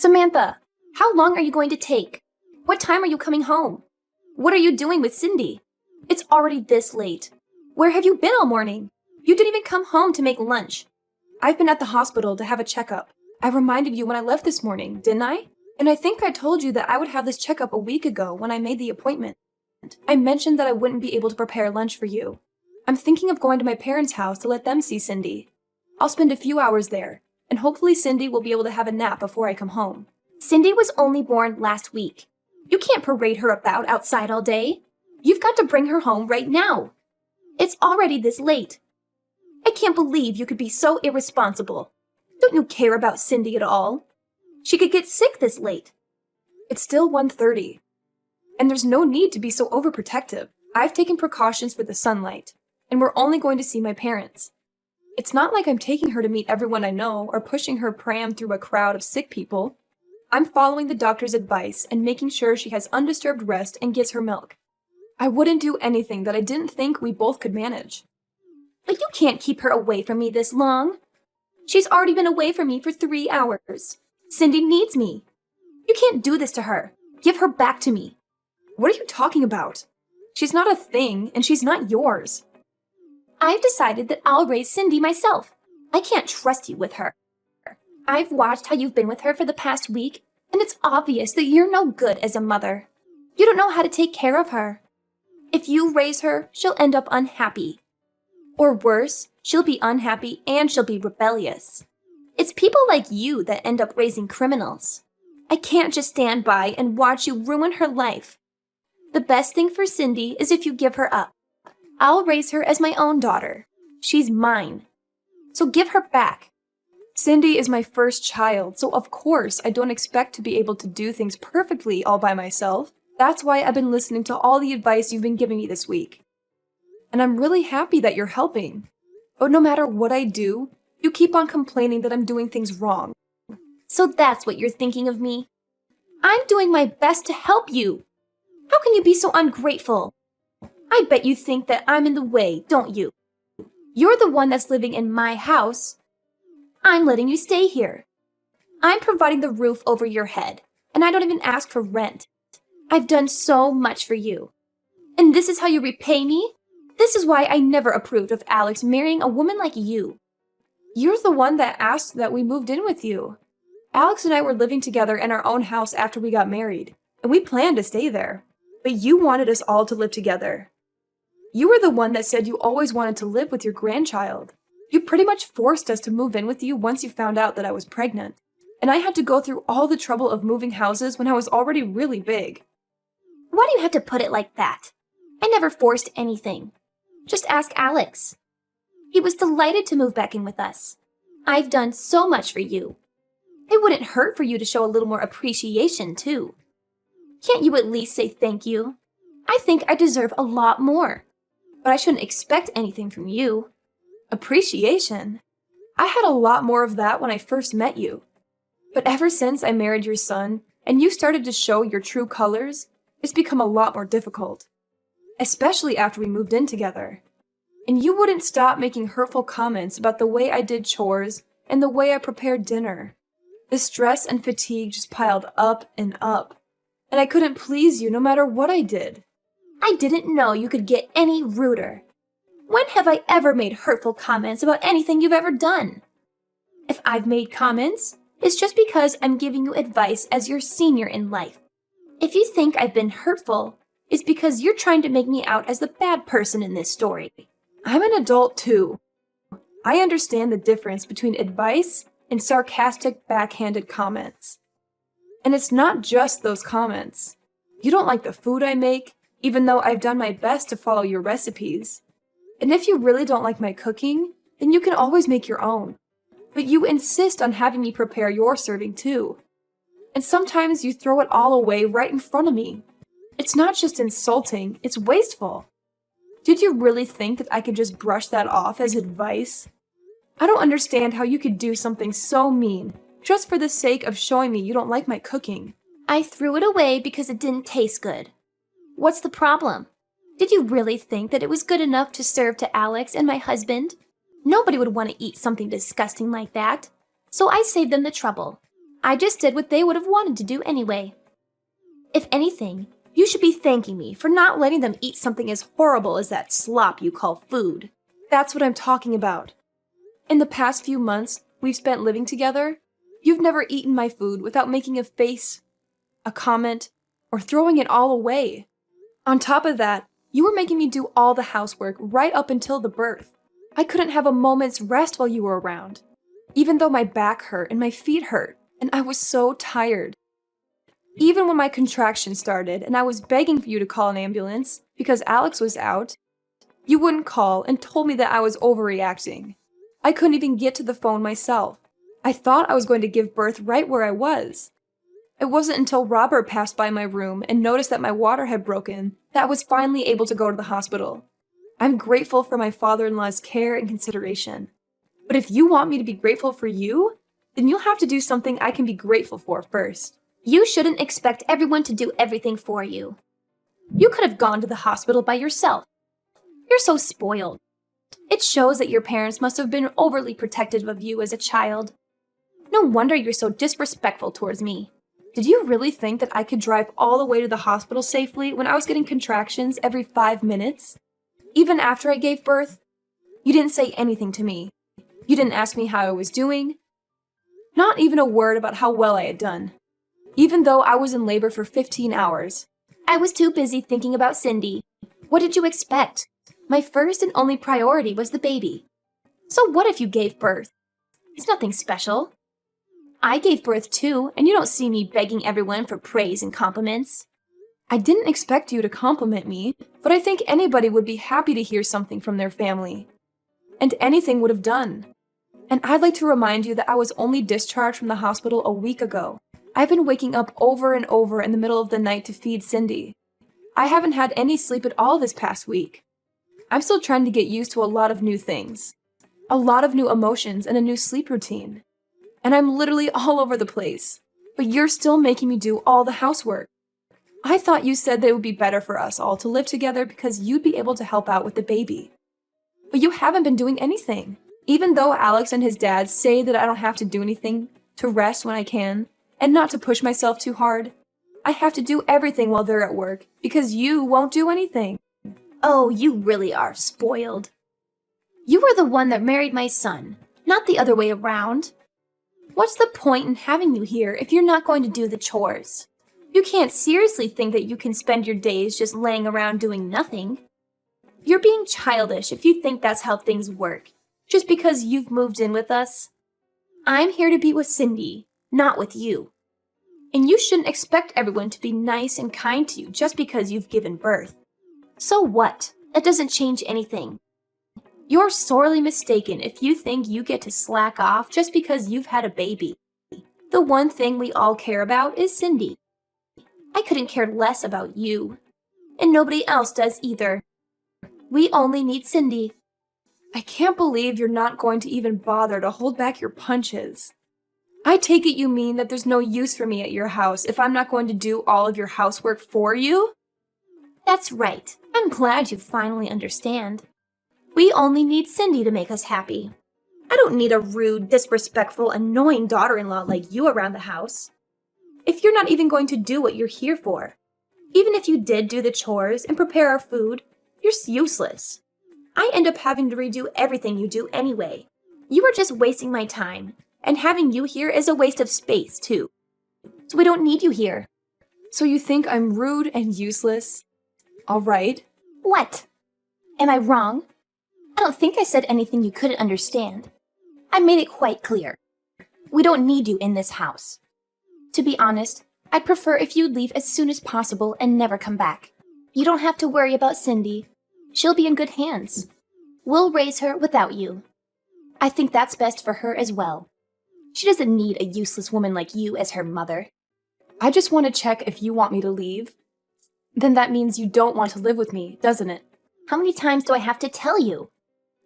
Samantha, how long are you going to take? What time are you coming home? What are you doing with Cindy? It's already this late. Where have you been all morning? You didn't even come home to make lunch. I've been at the hospital to have a checkup. I reminded you when I left this morning, didn't I? And I think I told you that I would have this checkup a week ago when I made the appointment. I mentioned that I wouldn't be able to prepare lunch for you. I'm thinking of going to my parents' house to let them see Cindy. I'll spend a few hours there, and hopefully Cindy will be able to have a nap before I come home. Cindy was only born last week. You can't parade her about outside all day. You've got to bring her home right now. It's already this late. I can't believe you could be so irresponsible. Don't you care about Cindy at all? She could get sick this late. It's still 1:30, and there's no need to be so overprotective. I've taken precautions for the sunlight, and we're only going to see my parents. It's not like I'm taking her to meet everyone I know or pushing her pram through a crowd of sick people. I'm following the doctor's advice and making sure she has undisturbed rest and gets her milk. I wouldn't do anything that I didn't think we both could manage. But you can't keep her away from me this long. She's already been away from me for 3 hours. Cindy needs me. You can't do this to her. Give her back to me. What are you talking about? She's not a thing, and she's not yours. I've decided that I'll raise Cindy myself. I can't trust you with her. I've watched how you've been with her for the past week, and it's obvious that you're no good as a mother. You don't know how to take care of her. If you raise her, she'll end up unhappy. Or worse, she'll be unhappy and she'll be rebellious. It's people like you that end up raising criminals. I can't just stand by and watch you ruin her life. The best thing for Cindy is if you give her up. I'll raise her as my own daughter. She's mine. So give her back. Cindy is my first child, so of course I don't expect to be able to do things perfectly all by myself. That's why I've been listening to all the advice you've been giving me this week. And I'm really happy that you're helping. But no matter what I do, you keep on complaining that I'm doing things wrong. So that's what you're thinking of me? I'm doing my best to help you. How can you be so ungrateful? I bet you think that I'm in the way, don't you? You're the one that's living in my house. I'm letting you stay here. I'm providing the roof over your head, and I don't even ask for rent. I've done so much for you. And this is how you repay me? This is why I never approved of Alex marrying a woman like you. You're the one that asked that we moved in with you. Alex and I were living together in our own house after we got married, and we planned to stay there. But you wanted us all to live together. You were the one that said you always wanted to live with your grandchild. You pretty much forced us to move in with you once you found out that I was pregnant. And I had to go through all the trouble of moving houses when I was already really big. Why do you have to put it like that? I never forced anything. Just ask Alex. He was delighted to move back in with us. I've done so much for you. It wouldn't hurt for you to show a little more appreciation, too. Can't you at least say thank you? I think I deserve a lot more. But I shouldn't expect anything from you. Appreciation? I had a lot more of that when I first met you. But ever since I married your son, and you started to show your true colors, it's become a lot more difficult. Especially after we moved in together. And you wouldn't stop making hurtful comments about the way I did chores and the way I prepared dinner. The stress and fatigue just piled up and up. And I couldn't please you no matter what I did. I didn't know you could get any ruder. When have I ever made hurtful comments about anything you've ever done? If I've made comments, it's just because I'm giving you advice as your senior in life. If you think I've been hurtful, it's because you're trying to make me out as the bad person in this story. I'm an adult too. I understand the difference between advice and sarcastic, backhanded comments. And it's not just those comments. You don't like the food I make, even though I've done my best to follow your recipes. And if you really don't like my cooking, then you can always make your own. But you insist on having me prepare your serving too. And sometimes you throw it all away right in front of me. It's not just insulting, it's wasteful. Did you really think that I could just brush that off as advice? I don't understand how you could do something so mean, just for the sake of showing me you don't like my cooking. I threw it away because it didn't taste good. What's the problem? Did you really think that it was good enough to serve to Alex and my husband? Nobody would want to eat something disgusting like that. So I saved them the trouble. I just did what they would have wanted to do anyway. If anything, you should be thanking me for not letting them eat something as horrible as that slop you call food. That's what I'm talking about. In the past few months we've spent living together, you've never eaten my food without making a face, a comment, or throwing it all away. On top of that, you were making me do all the housework right up until the birth. I couldn't have a moment's rest while you were around, even though my back hurt and my feet hurt, and I was so tired. Even when my contractions started and I was begging for you to call an ambulance because Alex was out, you wouldn't call and told me that I was overreacting. I couldn't even get to the phone myself. I thought I was going to give birth right where I was. It wasn't until Robert passed by my room and noticed that my water had broken that I was finally able to go to the hospital. I'm grateful for my father-in-law's care and consideration. But if you want me to be grateful for you, then you'll have to do something I can be grateful for first. You shouldn't expect everyone to do everything for you. You could have gone to the hospital by yourself. You're so spoiled. It shows that your parents must have been overly protective of you as a child. No wonder you're so disrespectful towards me. Did you really think that I could drive all the way to the hospital safely when I was getting contractions every 5 minutes? Even after I gave birth? You didn't say anything to me. You didn't ask me how I was doing. Not even a word about how well I had done. Even though I was in labor for 15 hours. I was too busy thinking about Cindy. What did you expect? My first and only priority was the baby. So what if you gave birth? It's nothing special. I gave birth too, and you don't see me begging everyone for praise and compliments. I didn't expect you to compliment me, but I think anybody would be happy to hear something from their family. And anything would have done. And I'd like to remind you that I was only discharged from the hospital a week ago. I've been waking up over and over in the middle of the night to feed Cindy. I haven't had any sleep at all this past week. I'm still trying to get used to a lot of new things. A lot of new emotions and a new sleep routine. And I'm literally all over the place. But you're still making me do all the housework. I thought you said that it would be better for us all to live together because you'd be able to help out with the baby. But you haven't been doing anything. Even though Alex and his dad say that I don't have to do anything, to rest when I can, and not to push myself too hard, I have to do everything while they're at work because you won't do anything. Oh, you really are spoiled. You were the one that married my son, not the other way around. What's the point in having you here if you're not going to do the chores? You can't seriously think that you can spend your days just laying around doing nothing. You're being childish if you think that's how things work, just because you've moved in with us. I'm here to be with Cindy, not with you. And you shouldn't expect everyone to be nice and kind to you just because you've given birth. So what? That doesn't change anything. You're sorely mistaken if you think you get to slack off just because you've had a baby. The one thing we all care about is Cindy. I couldn't care less about you. And nobody else does either. We only need Cindy. I can't believe you're not going to even bother to hold back your punches. I take it you mean that there's no use for me at your house if I'm not going to do all of your housework for you? That's right. I'm glad you finally understand. We only need Cindy to make us happy. I don't need a rude, disrespectful, annoying daughter-in-law like you around the house. If you're not even going to do what you're here for, even if you did do the chores and prepare our food, you're useless. I end up having to redo everything you do anyway. You are just wasting my time, and having you here is a waste of space, too. So we don't need you here. So you think I'm rude and useless? All right. What? Am I wrong? I don't think I said anything you couldn't understand. I made it quite clear. We don't need you in this house. To be honest, I'd prefer if you'd leave as soon as possible and never come back. You don't have to worry about Cindy. She'll be in good hands. We'll raise her without you. I think that's best for her as well. She doesn't need a useless woman like you as her mother. I just want to check if you want me to leave. Then that means you don't want to live with me, doesn't it? How many times do I have to tell you?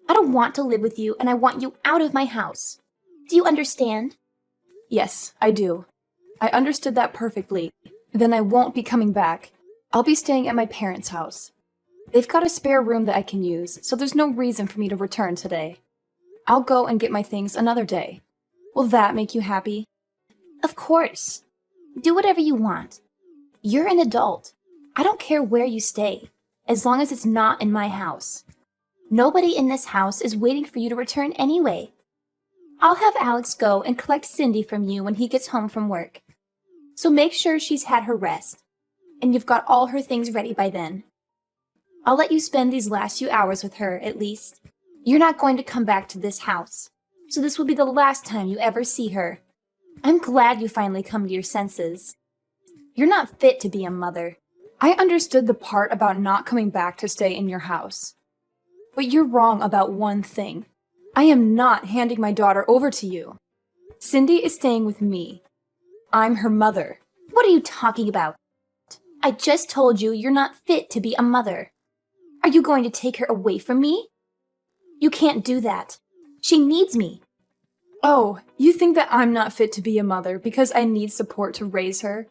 I don't want to live with you, and I want you out of my house. Do you understand? Yes, I do. I understood that perfectly. Then I won't be coming back. I'll be staying at my parents' house. They've got a spare room that I can use, so there's no reason for me to return today. I'll go and get my things another day. Will that make you happy? Of course. Do whatever you want. You're an adult. I don't care where you stay, as long as it's not in my house. Nobody in this house is waiting for you to return anyway. I'll have Alex go and collect Cindy from you when he gets home from work. So make sure she's had her rest, and you've got all her things ready by then. I'll let you spend these last few hours with her, at least. You're not going to come back to this house, so this will be the last time you ever see her. I'm glad you finally come to your senses. You're not fit to be a mother. I understood the part about not coming back to stay in your house. But you're wrong about one thing. I am not handing my daughter over to you. Cindy is staying with me. I'm her mother. What are you talking about? I just told you you're not fit to be a mother. Are you going to take her away from me? You can't do that. She needs me. Oh, you think that I'm not fit to be a mother because I need support to raise her?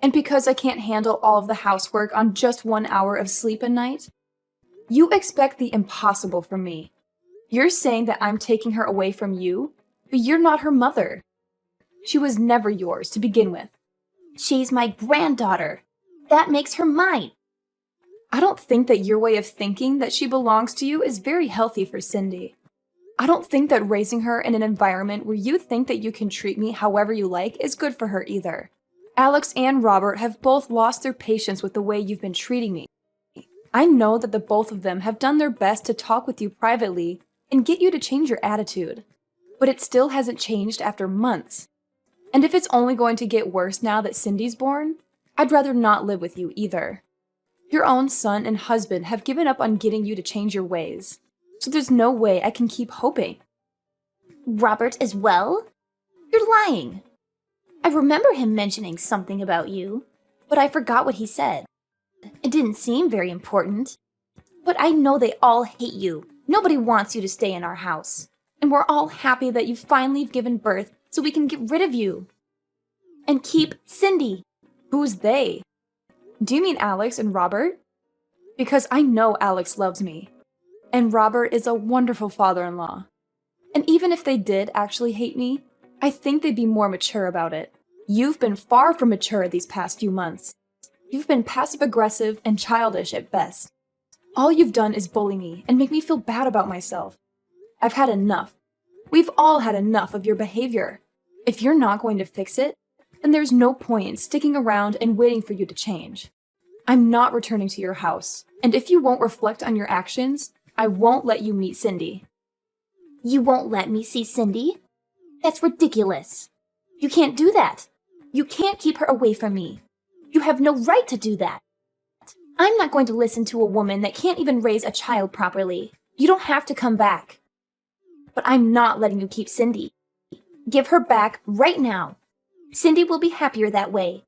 And because I can't handle all of the housework on just 1 hour of sleep a night? You expect the impossible from me. You're saying that I'm taking her away from you, but you're not her mother. She was never yours to begin with. She's my granddaughter. That makes her mine. I don't think that your way of thinking that she belongs to you is very healthy for Cindy. I don't think that raising her in an environment where you think that you can treat me however you like is good for her either. Alex and Robert have both lost their patience with the way you've been treating me. I know that the both of them have done their best to talk with you privately and get you to change your attitude, but it still hasn't changed after months. And if it's only going to get worse now that Cindy's born, I'd rather not live with you either. Your own son and husband have given up on getting you to change your ways, so there's no way I can keep hoping. Robert as well? You're lying. I remember him mentioning something about you, but I forgot what he said. It didn't seem very important. But I know they all hate you. Nobody wants you to stay in our house. And we're all happy that you finally have given birth so we can get rid of you. And keep Cindy. Who's they? Do you mean Alex and Robert? Because I know Alex loves me. And Robert is a wonderful father-in-law. And even if they did actually hate me, I think they'd be more mature about it. You've been far from mature these past few months. You've been passive-aggressive and childish at best. All you've done is bully me and make me feel bad about myself. I've had enough. We've all had enough of your behavior. If you're not going to fix it, then there's no point in sticking around and waiting for you to change. I'm not returning to your house, and if you won't reflect on your actions, I won't let you meet Cindy. You won't let me see Cindy? That's ridiculous. You can't do that. You can't keep her away from me. You have no right to do that. I'm not going to listen to a woman that can't even raise a child properly. You don't have to come back. But I'm not letting you keep Cindy. Give her back right now. Cindy will be happier that way.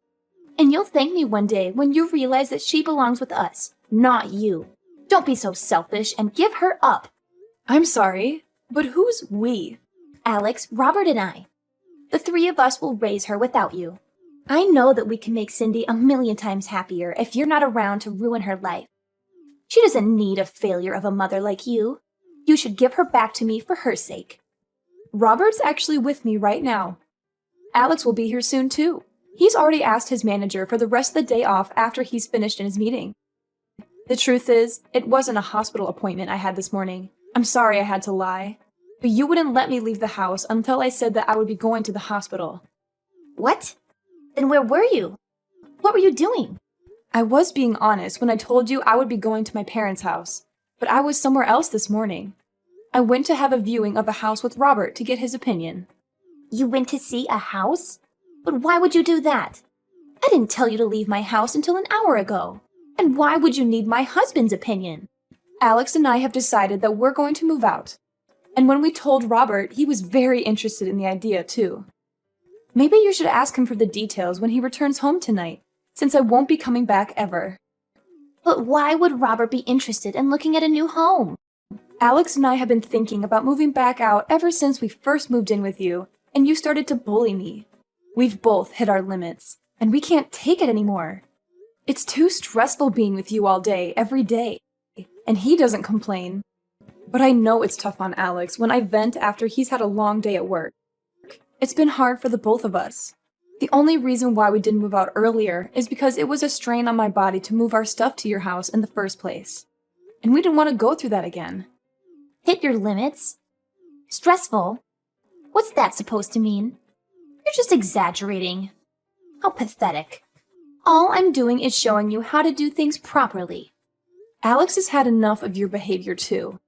And you'll thank me one day when you realize that she belongs with us, not you. Don't be so selfish and give her up. I'm sorry, but who's we? Alex, Robert, and I. The three of us will raise her without you. I know that we can make Cindy a million times happier if you're not around to ruin her life. She doesn't need a failure of a mother like you. You should give her back to me for her sake. Robert's actually with me right now. Alex will be here soon too. He's already asked his manager for the rest of the day off after he's finished in his meeting. The truth is, it wasn't a hospital appointment I had this morning. I'm sorry I had to lie. But you wouldn't let me leave the house until I said that I would be going to the hospital. What? Then where were you? What were you doing? I was being honest when I told you I would be going to my parents' house, but I was somewhere else this morning. I went to have a viewing of a house with Robert to get his opinion. You went to see a house? But why would you do that? I didn't tell you to leave my house until an hour ago. And why would you need my husband's opinion? Alex and I have decided that we're going to move out. And when we told Robert, he was very interested in the idea too. Maybe you should ask him for the details when he returns home tonight, since I won't be coming back ever. But why would Robert be interested in looking at a new home? Alex and I have been thinking about moving back out ever since we first moved in with you, and you started to bully me. We've both hit our limits, and we can't take it anymore. It's too stressful being with you all day, every day. And he doesn't complain. But I know it's tough on Alex when I vent after he's had a long day at work. It's been hard for the both of us. The only reason why we didn't move out earlier is because it was a strain on my body to move our stuff to your house in the first place. And we didn't want to go through that again. Hit your limits? Stressful? What's that supposed to mean? You're just exaggerating. How pathetic. All I'm doing is showing you how to do things properly. Alex has had enough of your behavior too.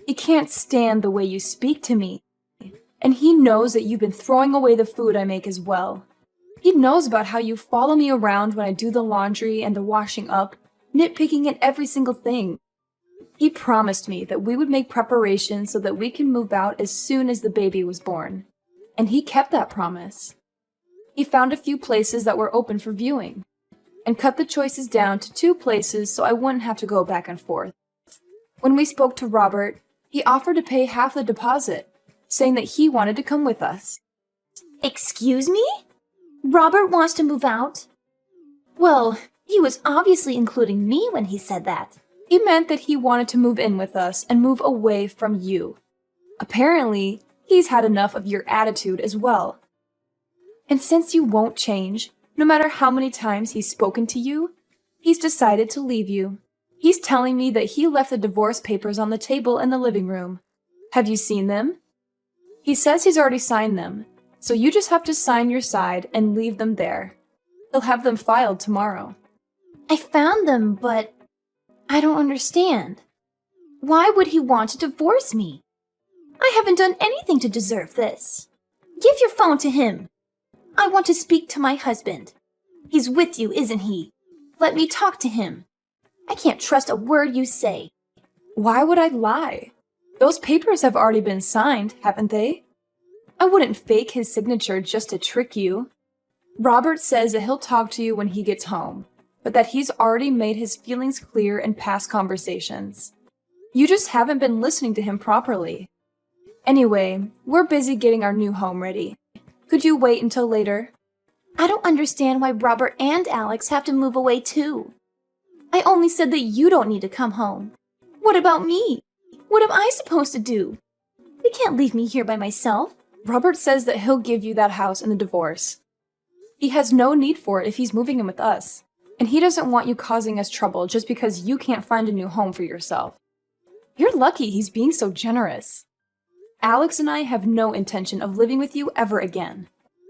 He can't stand the way you speak to me. And he knows that you've been throwing away the food I make as well. He knows about how you follow me around when I do the laundry and the washing up, nitpicking at every single thing. He promised me that we would make preparations so that we can move out as soon as the baby was born. And he kept that promise. He found a few places that were open for viewing, and cut the choices down to 2 places so I wouldn't have to go back and forth. When we spoke to Robert, he offered to pay half the deposit, saying that he wanted to come with us. Excuse me? Robert wants to move out? Well, he was obviously including me when he said that. He meant that he wanted to move in with us and move away from you. Apparently, he's had enough of your attitude as well. And since you won't change, no matter how many times he's spoken to you, he's decided to leave you. He's telling me that he left the divorce papers on the table in the living room. Have you seen them? He says he's already signed them, so you just have to sign your side and leave them there. He'll have them filed tomorrow. I found them, but I don't understand. Why would he want to divorce me? I haven't done anything to deserve this. Give your phone to him. I want to speak to my husband. He's with you, isn't he? Let me talk to him. I can't trust a word you say. Why would I lie? Those papers have already been signed, haven't they? I wouldn't fake his signature just to trick you. Robert says that he'll talk to you when he gets home, but that he's already made his feelings clear in past conversations. You just haven't been listening to him properly. Anyway, we're busy getting our new home ready. Could you wait until later? I don't understand why Robert and Alex have to move away too. I only said that you don't need to come home. What about me? What am I supposed to do? You can't leave me here by myself. Robert says that he'll give you that house in the divorce. He has no need for it if he's moving in with us, and he doesn't want you causing us trouble just because you can't find a new home for yourself. You're lucky he's being so generous. Alex and I have no intention of living with you ever again.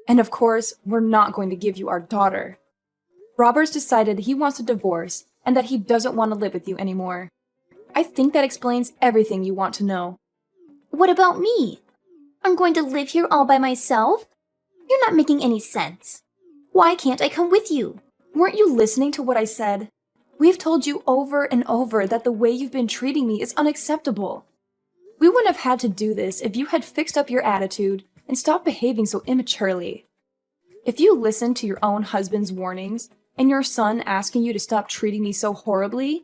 And of course, we're not going to give you our daughter. Robert's decided he wants a divorce and that he doesn't want to live with you anymore. I think that explains everything you want to know. What about me? I'm going to live here all by myself? You're not making any sense. Why can't I come with you? Weren't you listening to what I said? We've told you over and over that the way you've been treating me is unacceptable. We wouldn't have had to do this if you had fixed up your attitude and stopped behaving so immaturely. If you listened to your own husband's warnings and your son asking you to stop treating me so horribly,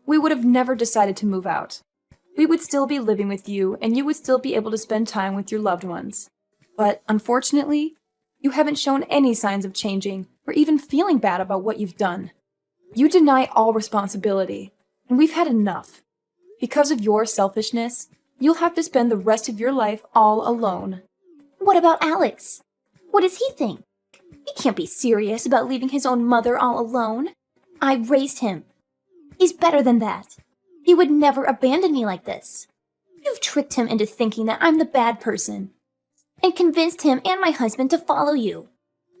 we would have never decided to move out. We would still be living with you and you would still be able to spend time with your loved ones. But unfortunately, you haven't shown any signs of changing or even feeling bad about what you've done. You deny all responsibility, and we've had enough. Because of your selfishness, you'll have to spend the rest of your life all alone. What about Alex? What does he think? He can't be serious about leaving his own mother all alone. I raised him. He's better than that. He would never abandon me like this. You've tricked him into thinking that I'm the bad person, and convinced him and my husband to follow you.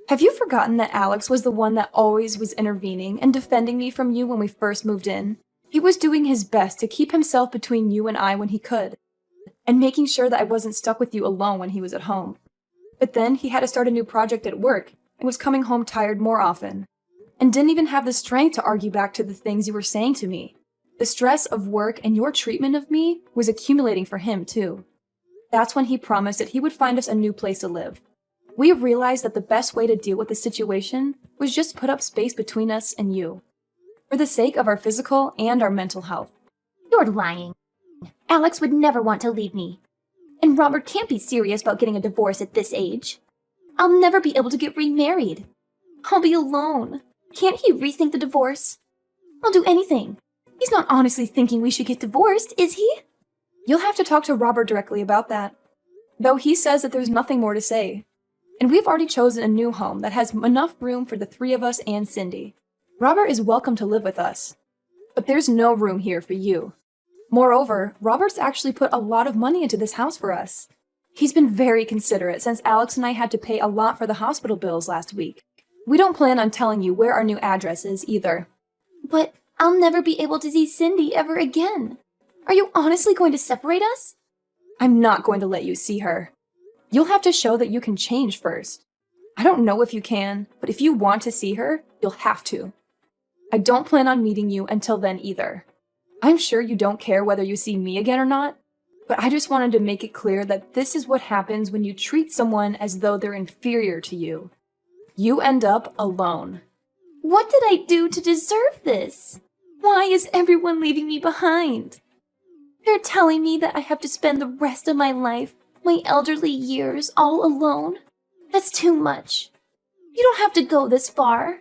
Have you forgotten that Alex was the one that always was intervening and defending me from you when we first moved in? He was doing his best to keep himself between you and I when he could, and making sure that I wasn't stuck with you alone when he was at home. But then he had to start a new project at work and was coming home tired more often, and didn't even have the strength to argue back to the things you were saying to me. The stress of work and your treatment of me was accumulating for him too. That's when he promised that he would find us a new place to live. We realized that the best way to deal with the situation was just put up space between us and you, for the sake of our physical and our mental health. You're lying. Alex would never want to leave me. And Robert can't be serious about getting a divorce at this age. I'll never be able to get remarried. I'll be alone. Can't he rethink the divorce? I'll do anything. He's not honestly thinking we should get divorced, is he? You'll have to talk to Robert directly about that, though he says that there's nothing more to say. And we've already chosen a new home that has enough room for the three of us and Cindy. Robert is welcome to live with us, but there's no room here for you. Moreover, Robert's actually put a lot of money into this house for us. He's been very considerate since Alex and I had to pay a lot for the hospital bills last week. We don't plan on telling you where our new address is either. But I'll never be able to see Cindy ever again. Are you honestly going to separate us? I'm not going to let you see her. You'll have to show that you can change first. I don't know if you can, but if you want to see her, you'll have to. I don't plan on meeting you until then either. I'm sure you don't care whether you see me again or not, but I just wanted to make it clear that this is what happens when you treat someone as though they're inferior to you. You end up alone. What did I do to deserve this? Why is everyone leaving me behind? They're telling me that I have to spend the rest of my life, my elderly years, all alone? That's too much. You don't have to go this far.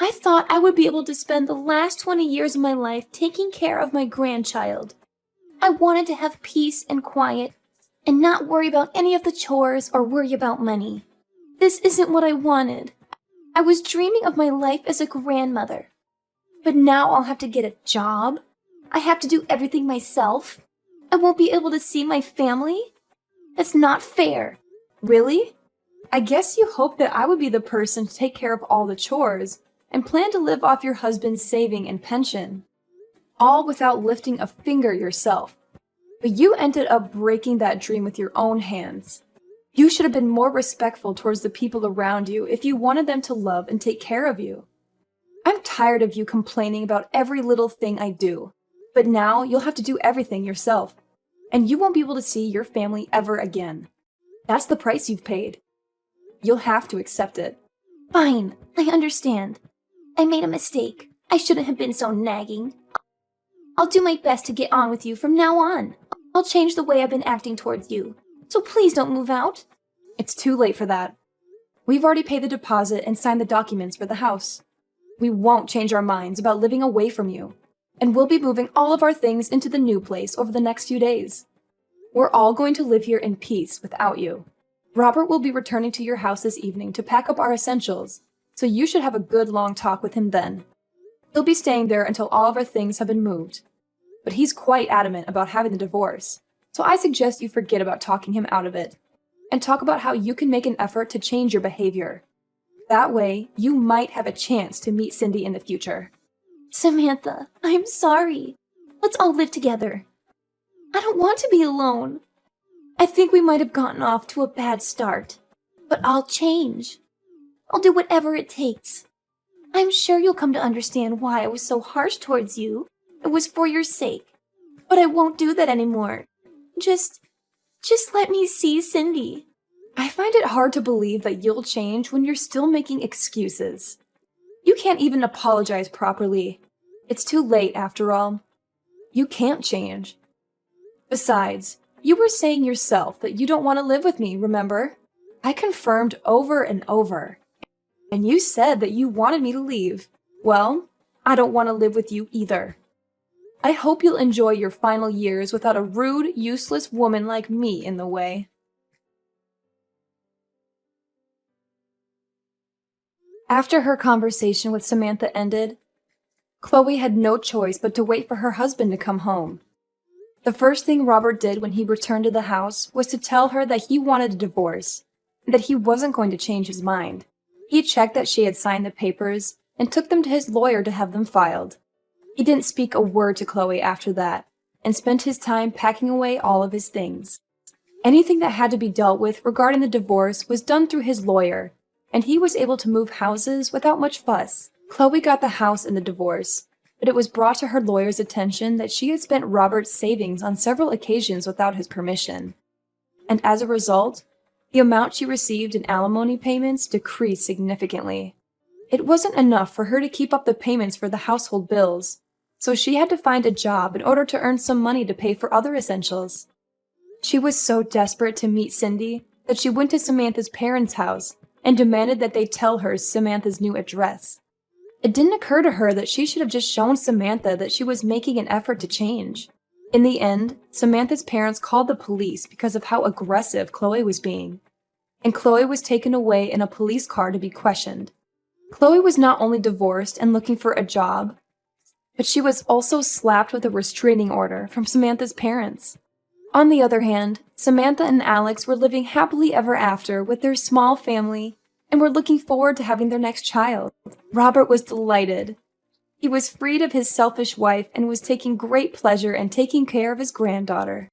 I thought I would be able to spend the last 20 years of my life taking care of my grandchild. I wanted to have peace and quiet and not worry about any of the chores or worry about money. This isn't what I wanted. I was dreaming of my life as a grandmother. But now I'll have to get a job. I have to do everything myself. I won't be able to see my family. That's not fair. Really? I guess you hoped that I would be the person to take care of all the chores and plan to live off your husband's saving and pension, all without lifting a finger yourself. But you ended up breaking that dream with your own hands. You should have been more respectful towards the people around you if you wanted them to love and take care of you. I'm tired of you complaining about every little thing I do, but now you'll have to do everything yourself, and you won't be able to see your family ever again. That's the price you've paid. You'll have to accept it. Fine, I understand. I made a mistake. I shouldn't have been so nagging. I'll do my best to get on with you from now on. I'll change the way I've been acting towards you. So please don't move out. It's too late for that. We've already paid the deposit and signed the documents for the house. We won't change our minds about living away from you, and we'll be moving all of our things into the new place over the next few days. We're all going to live here in peace without you. Robert will be returning to your house this evening to pack up our essentials, so you should have a good long talk with him then. He'll be staying there until all of our things have been moved. But he's quite adamant about having the divorce, so I suggest you forget about talking him out of it, and talk about how you can make an effort to change your behavior. That way, you might have a chance to meet Cindy in the future. Samantha, I'm sorry. Let's all live together. I don't want to be alone. I think we might have gotten off to a bad start, but I'll change. I'll do whatever it takes. I'm sure you'll come to understand why I was so harsh towards you. It was for your sake. But I won't do that anymore. Just let me see Cindy. I find it hard to believe that you'll change when you're still making excuses. You can't even apologize properly. It's too late, after all. You can't change. Besides, you were saying yourself that you don't want to live with me, remember? I confirmed over and over. And you said that you wanted me to leave. Well, I don't want to live with you either. I hope you'll enjoy your final years without a rude, useless woman like me in the way. After her conversation with Samantha ended, Chloe had no choice but to wait for her husband to come home. The first thing Robert did when he returned to the house was to tell her that he wanted a divorce, and that he wasn't going to change his mind. He checked that she had signed the papers and took them to his lawyer to have them filed. He didn't speak a word to Chloe after that, and spent his time packing away all of his things. Anything that had to be dealt with regarding the divorce was done through his lawyer, and he was able to move houses without much fuss. Chloe got the house in the divorce, but it was brought to her lawyer's attention that she had spent Robert's savings on several occasions without his permission. And as a result, the amount she received in alimony payments decreased significantly. It wasn't enough for her to keep up the payments for the household bills, so she had to find a job in order to earn some money to pay for other essentials. She was so desperate to meet Cindy that she went to Samantha's parents' house and demanded that they tell her Samantha's new address. It didn't occur to her that she should have just shown Samantha that she was making an effort to change. In the end, Samantha's parents called the police because of how aggressive Chloe was being. and Chloe was taken away in a police car to be questioned. Chloe was not only divorced and looking for a job, but she was also slapped with a restraining order from Samantha's parents. On the other hand, Samantha and Alex were living happily ever after with their small family and were looking forward to having their next child. Robert was delighted. He was freed of his selfish wife and was taking great pleasure in taking care of his granddaughter.